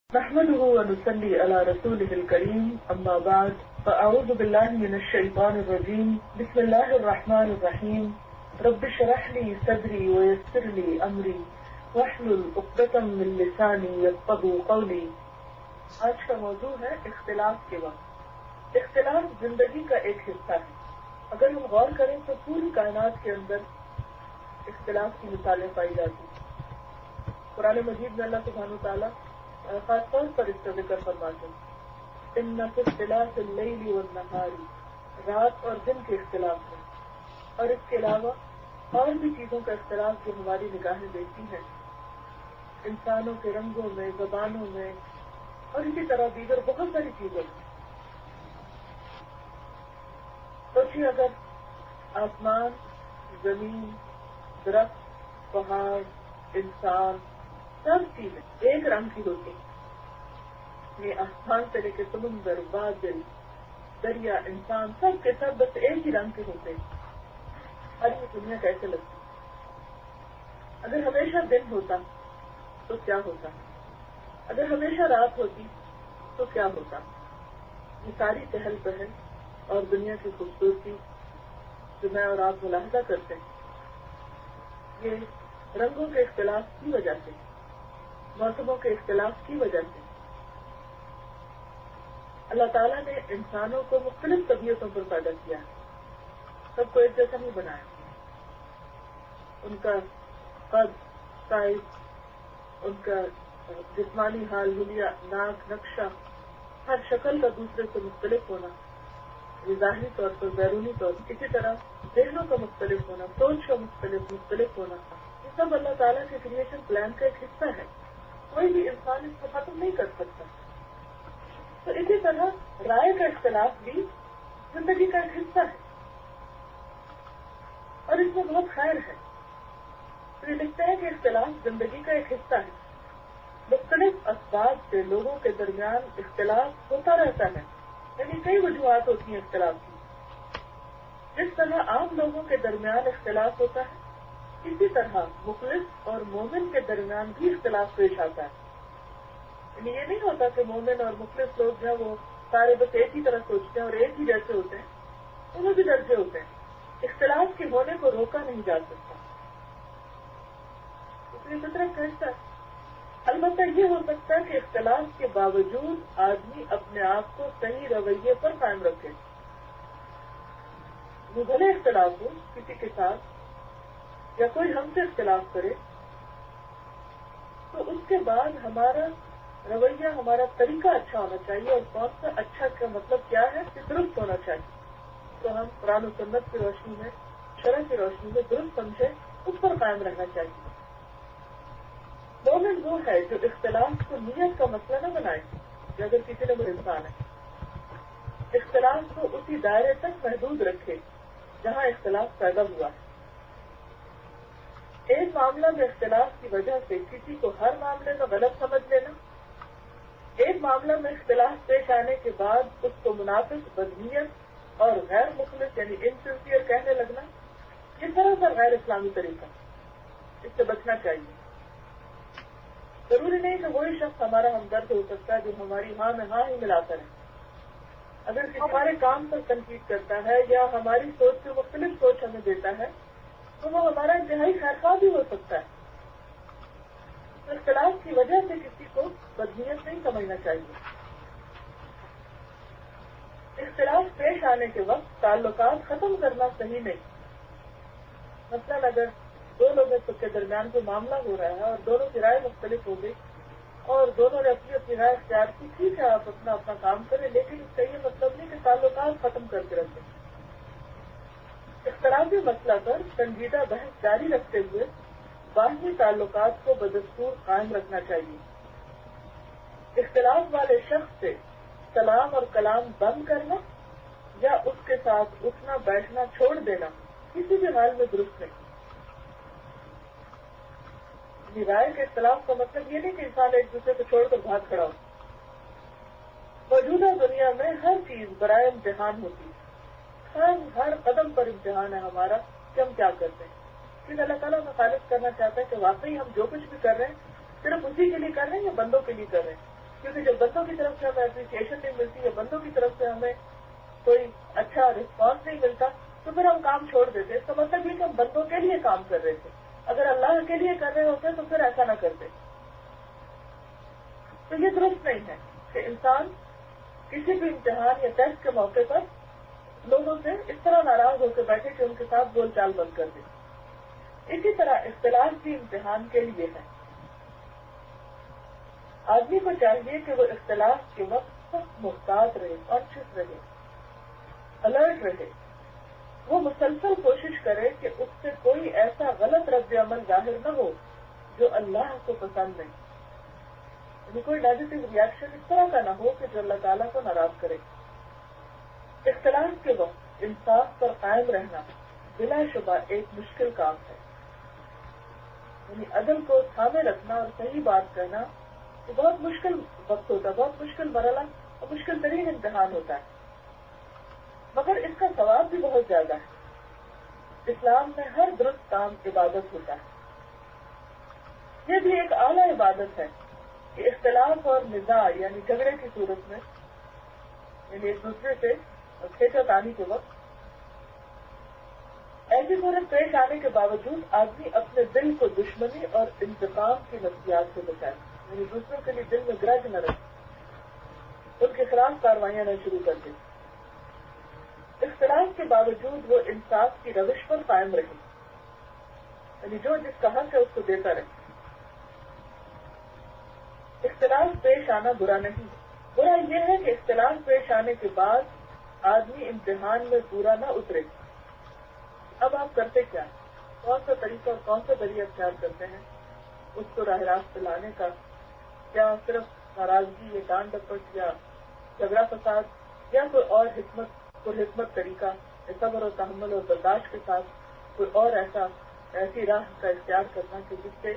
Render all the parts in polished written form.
نحمده ونصلي على رسوله الكريم اما بعد فاعوذ بالله من الشيطان الرجيم بسم الله الرحمن الرحيم رب اشرح لي صدري ويسر لي امري واحلل عقدة من لساني يفقهوا قولي۔ آج کا موضوع ہے اختلاف کے وقت۔ اختلاف زندگی کا ایک حصہ ہے۔ اگر ہم غور کریں تو پوری کائنات کے اندر اختلاف کی مثالیں پائی جاتی ہیں۔ قرآن مجید میں اللہ سبحانہ وتعالیٰ خاص طور پر اس کا ذکر فرماتے ہیں ان فی اختلاف اللیل والنہار، رات اور دن کے اختلاف ہے، اور اس کے علاوہ اور بھی چیزوں کا اختلاف جو ہماری نگاہیں دیکھتی ہیں، انسانوں کے رنگوں میں، زبانوں میں، اور اسی طرح دیگر بہت ساری چیزوں میں۔ سوچیے اگر آسمان، زمین، درخت، پہاڑ، انسان، سب چیزیں ایک رنگ کی ہوتی ہیں، یہ آسمان سے لے کے سمندر، بادل، دریا، انسان، سب کے سب بس ایک ہی رنگ کے ہوتے ہیں، اور یہ دنیا کیسے لگتی؟ اگر ہمیشہ دن ہوتا تو کیا ہوتا؟ اگر ہمیشہ رات ہوتی تو کیا ہوتا؟ یہ ساری چہل پہل اور دنیا کی خوبصورتی جو میں اور آپ ملاحظہ کرتے ہیں، یہ رنگوں کے اختلاف کی وجہ سے، موسموں کے اختلاف کی وجہ سے۔ اللہ تعالیٰ نے انسانوں کو مختلف طبیعتوں پر پیدا کیا ہے، سب کو ایک جیسا نہیں بنایا۔ ان کا قد، سائز، ان کا جسمانی حال، حلیہ، ناک، نقشہ، ہر شکل کا دوسرے سے مختلف ہونا، ظاہری طور پر، بیرونی طور پر، اسی طرح ذہنوں کا مختلف ہونا، سوچ کا مختلف ہونا، یہ سب اللہ تعالیٰ کے کریشن پلان کا ایک حصہ ہے۔ کوئی بھی انسان اس کو ختم نہیں کر سکتا۔ تو اسی طرح رائے کا اختلاف بھی زندگی کا ایک حصہ ہے، اور اس میں بہت خیر ہے۔ تو یہ لکھتا ہے کہ اختلاف زندگی کا ایک حصہ ہے، مختلف اسباب سے لوگوں کے درمیان اختلاف ہوتا رہتا ہے، یعنی کئی وجوہات ہوتی ہیں اختلاف کی۔ جس طرح عام لوگوں کے درمیان اختلاف ہوتا ہے، اسی طرح مخلص اور مومن کے درمیان بھی اختلاف پیش آتا ہے۔ یعنی یہ نہیں ہوتا کہ مومن اور مخلص لوگ جو ہیں وہ سارے بس ایک ہی طرح سوچتے ہیں اور ایک ہی جیسے ہوتے ہیں، انہیں بھی درجے ہوتے ہیں۔ اختلاف کے ہونے کو روکا نہیں جا سکتا، اس لیے فطرت کہتا ہے۔ البتہ یہ ہو سکتا ہے کہ اختلاف کے باوجود آدمی اپنے آپ کو صحیح رویے پر قائم رکھے۔ وہ بھلے اختلاف ہو کسی کے ساتھ یا کوئی ہم سے اختلاف کرے، تو اس کے بعد ہمارا رویہ، ہمارا طریقہ اچھا ہونا چاہیے، اور کون سا اچھا کا مطلب کیا ہے کہ درست ہونا چاہیے۔ تو ہم قرآن و سنت کی روشنی میں، شرع کی روشنی میں درست سمجھے، اس پر قائم رہنا چاہیے۔ مومن وہ ہے جو اختلاف کو نیت کا مسئلہ نہ بنائے، کہ اگر کسی نے وہ انسان ہے، اختلاف کو اسی دائرے تک محدود رکھے جہاں اختلاف پیدا ہوا ہے۔ ایک معاملہ میں اختلاف کی وجہ سے کسی کو ہر معاملے میں غلط سمجھ لینا، ایک معاملہ میں اختلاف پیش آنے کے بعد اس کو منافق، بدنیت اور غیر مخلص یعنی انسنسیئر کہنے لگنا، یہ سراسر غیر اسلامی طریقہ، اس سے بچنا چاہیے۔ ضروری نہیں کہ وہی شخص ہمارا ہمدرد ہو سکتا ہے جو ہماری ہاں میں ہاں ہی ملا کر ہے۔ اگر ہمارے کام پر تنقید کرتا ہے یا ہماری سوچ سے مختلف سوچ ہمیں دیتا ہے تو وہ ہمارا انتہائی خیرخواہ بھی ہو سکتا ہے۔ اختلاف کی وجہ سے کسی کو بدنیت نہیں سمجھنا چاہیے۔ اختلاف پیش آنے کے وقت تعلقات ختم کرنا صحیح نہیں۔ مثلاً اگر دو لوگوں کے درمیان کوئی معاملہ ہو رہا ہے اور دونوں کی رائے مختلف ہو گئی اور دونوں نے اپنی اپنی رائے اختیار کی، ٹھیک ہے آپ اپنا اپنا کام کریں، لیکن اس کا یہ مطلب نہیں کہ تعلقات ختم کر کے رکھیں۔ اختلافی مسئلہ پر سنجیدہ بحث جاری رکھتے ہوئے باہمی تعلقات کو بدستور قائم رکھنا چاہیے۔ اختلاف والے شخص سے سلام اور کلام بند کرنا یا اس کے ساتھ اٹھنا بیٹھنا چھوڑ دینا کسی بھی حال میں درست نہیں۔ رائے کے اختلاف کا مطلب یہ نہیں کہ انسان ایک دوسرے کو چھوڑ کر بھاگ کھڑا ہو۔ موجودہ دنیا میں ہر چیز برائے امتحان ہوتی ہے، ہر قدم پر امتحان ہے ہمارا کہ ہم کیا کرتے ہیں۔ پھر اللہ تعالیٰ ہمیں خالص کرنا چاہتا ہے کہ واقعی ہم جو کچھ بھی کر رہے ہیں صرف اسی کے لیے کر رہے ہیں یا بندوں کے لیے کر رہے ہیں۔ کیونکہ جب بندوں کی طرف سے ہمیں اپریسیشن نہیں ملتی یا بندوں کی طرف سے ہمیں کوئی اچھا رسپانس نہیں ملتا تو پھر ہم کام چھوڑ دیتے. اس کا مطلب یہ کہ ہم بندوں کے لیے کام کر رہے تھے. اگر اللہ کے لیے کر رہے ہوتے تو پھر ایسا نہ کرتے. تو یہ درست نہیں ہے کہ انسان کسی بھی امتحان یا ٹیسٹ کے موقع پر لوگوں سے اس طرح ناراض ہو کے بیٹھے کہ ان کے ساتھ بول چال بند کر دے. اسی طرح اختلاف بھی امتحان کے لیے ہے. آدمی کو چاہیے کہ وہ اختلاف کے وقت محتاط رہے, کانشیس رہے, الرٹ رہے. وہ مسلسل کوشش کرے کہ اس سے کوئی ایسا غلط رد عمل ظاہر نہ ہو جو اللہ کو پسند نہیں. یعنی کوئی نیگیٹو ریئیکشن اس طرح کا نہ ہو کہ جو اللہ تعالیٰ کو ناراض کرے. اختلاف کے وقت انصاف پر قائم رہنا بلا شبہ ایک مشکل کام ہے. یعنی عدل کو تھامے رکھنا اور صحیح بات کہنا یہ بہت مشکل وقت ہوتا ہے, بہت مشکل مرحلہ اور مشکل ترین امتحان ہوتا ہے. مگر اس کا ثواب بھی بہت زیادہ ہے. اسلام میں ہر درست کام عبادت ہوتا ہے. یہ بھی ایک اعلیٰ عبادت ہے کہ اختلاف اور نزاع یعنی جھگڑے کی صورت میں یعنی ایک دوسرے سے کھیچت آنے کے وقت ایسی صورت پیش آنے کے باوجود آدمی اپنے دل کو دشمنی اور انتقام کی نفسیات سے بچائے. یعنی دوسروں کے لیے دل میں گرج نہ رکھے, ان کے خلاف کاروائیاں نہ شروع کر دے. اختلاف کے باوجود وہ انصاف کی روش پر قائم رہے. یعنی جو جس کا حق ہے اس کو دیتا رہے. اختلاف پیش آنا برا نہیں. برا یہ ہے کہ اختلاف پیش آنے کے بعد آدمی امتحان میں پورا نہ اترے. اب آپ کرتے کیا, کون سا طریقہ اور کون سا ذریعہ اختیار کرتے ہیں اس کو راہ راست پہ لانے کا؟ کیا صرف ناراضگی یا ڈانٹ ڈپٹ یا جھگڑا فساد یا کوئی اور حکمت طریقہ صبر و تحمل اور برداشت کے ساتھ کوئی اور ایسی راہ کا اختیار کرنا کہ جس سے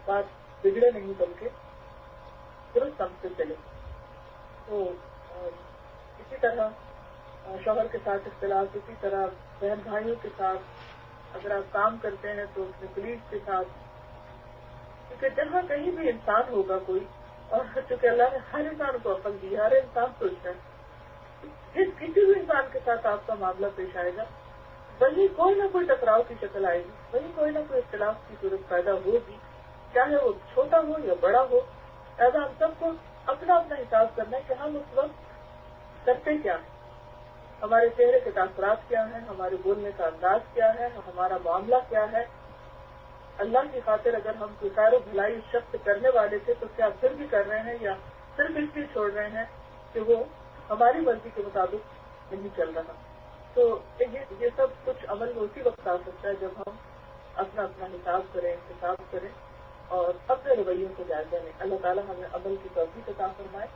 بات بگڑے نہیں بلکہ درست سمجھ سے چلے. تو اسی طرح شوہر کے ساتھ اختلاف, اسی طرح بہن بھائیوں کے ساتھ, اگر آپ کام کرتے ہیں تو اپنے کلیگ کے ساتھ, کیونکہ جہاں کہیں بھی انسان ہوگا کوئی, اور چونکہ اللہ نے ہر انسان کو عقل دی, ہر انسان سوچتا ہے, جس کسی بھی انسان کے ساتھ آپ کا معاملہ پیش آئے گا وہی کوئی نہ کوئی ٹکراؤ کی شکل آئے گی, وہی کوئی نہ کوئی اختلاف کی صورت پیدا ہوگی, چاہے وہ چھوٹا ہو یا بڑا ہو. لہٰذا ہم سب کو اپنا اپنا حساب کرنا ہے کہ ہم اس وقت کرتے کیا ہیں, ہمارے چہرے کے تاثرات کیا ہیں, ہمارے بولنے کا انداز کیا ہے, ہمارا معاملہ کیا ہے. اللہ کی خاطر اگر ہم کوئی خیر و بھلائی اس شخص سے کرنے والے تھے تو کیا پھر بھی کر رہے ہیں یا صرف اس لیے چھوڑ رہے ہیں کہ وہ ہماری مرضی کے مطابق نہیں چل رہا. تو یہ سب کچھ عمل میں اسی وقت آ سکتا ہے جب ہم اپنا حساب کریں, انتخاب کریں اور اپنے رویوں کو جائزہ لیں. اللہ تعالیٰ ہمیں عمل کی توفیق عطا فرمائے.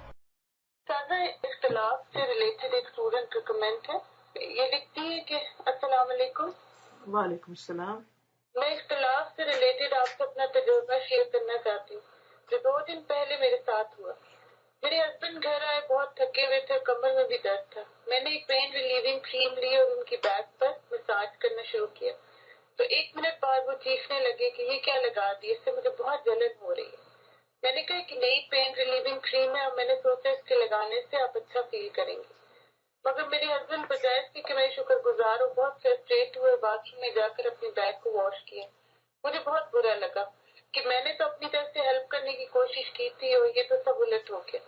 سادہ اختلاف سے ریلیٹڈ ایک اسٹوڈنٹ کا کمنٹ ہے. یہ لکھتی ہے کہ السلام علیکم. وعلیکم السلام. میں اختلاف سے ریلیٹڈ آپ سے اپنا تجربہ شیئر کرنا چاہتی ہوں جو 2 دن پہلے میرے ساتھ ہوا. میرے ہسبینڈ گھر آئے بہت تھکے ہوئے تھے, کمر میں بھی درد تھا. میں نے ایک پین ریلیونگ کریم لی اور ان کی بیک پر مساج کرنا شروع کیا. تو 1 منٹ بعد وہ چیخنے لگے کہ یہ کیا لگا دی, اس سے مجھے بہت جلن ہو رہی ہے. میں نے کہا کہ نئی پین ریلیونگ کریم ہے اور میں نے سوچا اس کے لگانے سے آپ اچھا فیل کریں گے. مگر میرے ہسبینڈ بجائے اس کہ میں شکر گزار ہوں بہت فرسٹریٹ ہوئے باتھ روم میں جا کر اپنی بیک کو واش کیا. مجھے بہت برا لگا کہ میں نے تو اپنی طرف سے ہیلپ کرنے کی کوشش کی تھی اور یہ تو سب الٹ ہو گیا.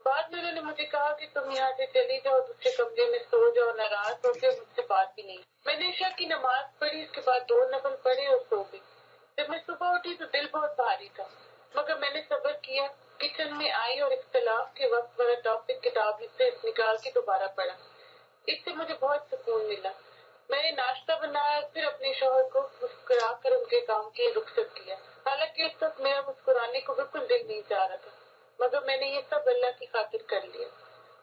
بعد میں انہوں نے مجھے کہا کہ تم یہاں سے چلی جاؤ, دوسرے کمرے میں سو جاؤ, ناراض ہو کے مجھ سے بات بھی نہیں. میں نے عشاء کی نماز پڑھی, اس کے بعد 2 نفل پڑھے اور سو گئی. جب میں صبح اٹھی تو دل بہت بھاری تھا مگر میں نے صبر کیا. کچن میں آئی اور اختلاف کے وقت والا ٹاپک کتاب سے نکال کے دوبارہ پڑھا. اس سے مجھے بہت سکون ملا. میں نے ناشتہ بنایا, پھر اپنے شوہر کو مسکرا کر ان کے کام کے لیے رخصت کیا. حالانکہ اس وقت میرا مسکرانے کو بالکل دل نہیں چاہ رہا تھا مگر میں نے یہ سب اللہ کی خاطر کر لیا.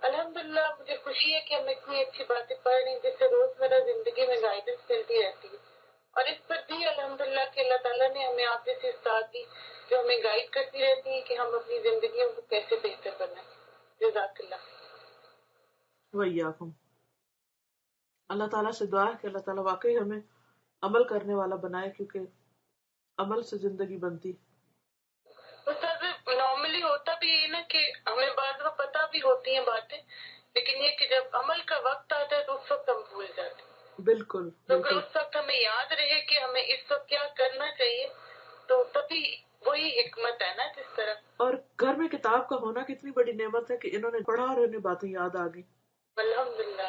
الحمدللہ مجھے خوشی ہے کہ ہم اتنی اچھی باتیں پڑھ رہی ہیں جس سے روزمرہ زندگی میں گائیڈنس ملتی رہتی ہے. اور اس پر بھی الحمدللہ کہ اللہ تعالیٰ نے ہمیں آپ جیسے استاد دی جو ہمیں گائیڈ کرتی رہتی ہیں کہ ہم اپنی زندگیوں کو کیسے بہتر بنائیں. جزاک اللہ. وإياكم. اللہ تعالیٰ سے دعا ہے کہ اللہ تعالیٰ واقعی ہمیں عمل کرنے والا بنائے, کیونکہ عمل سے زندگی بنتی. نارملی ہوتا بھی یہ نا کہ ہوتی ہیں باتیں، لیکن یہ کہ جب عمل کا وقت آتا ہے تو اس وقت ہم بھول جاتے ہیں. بالکل تو پھر اس وقت ہمیں یاد رہے کہ ہمیں اس وقت کیا کرنا چاہیے، تو تبھی وہی حکمت ہے نا جس طرح. اور گھر میں کتاب کا ہونا کتنی بڑی نعمت ہے کہ انہوں نے پڑھا اور انہیں باتیں یاد آ گئی. الحمدللہ.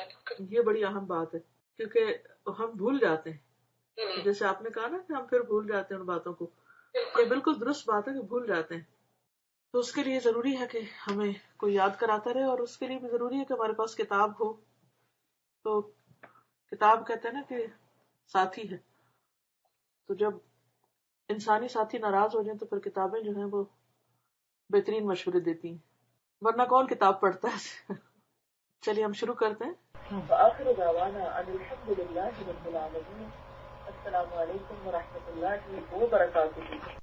یہ بڑی اہم بات ہے کیونکہ ہم بھول جاتے ہیں. جیسے آپ نے کہا نا کہ ہم پھر بھول جاتے ہیں ان باتوں کو، یہ بالکل درست بات ہے کہ بھول جاتے ہیں. تو اس کے لیے ضروری ہے کہ ہمیں کوئی یاد کراتا رہے، اور اس کے لیے بھی ضروری ہے کہ ہمارے پاس کتاب ہو. تو کتاب کہتے ہیں نا کہ ساتھی ہے، تو جب انسانی ساتھی ناراض ہو جائیں تو پھر کتابیں جو ہیں وہ بہترین مشورے دیتی ہیں، ورنہ کون کتاب پڑھتا ہے. چلیے ہم شروع کرتے ہیں. وآخر دعوانا ان الحمد للہ رب العالمین. السلام علیکم ورحمۃ اللہ وبرکاتہ.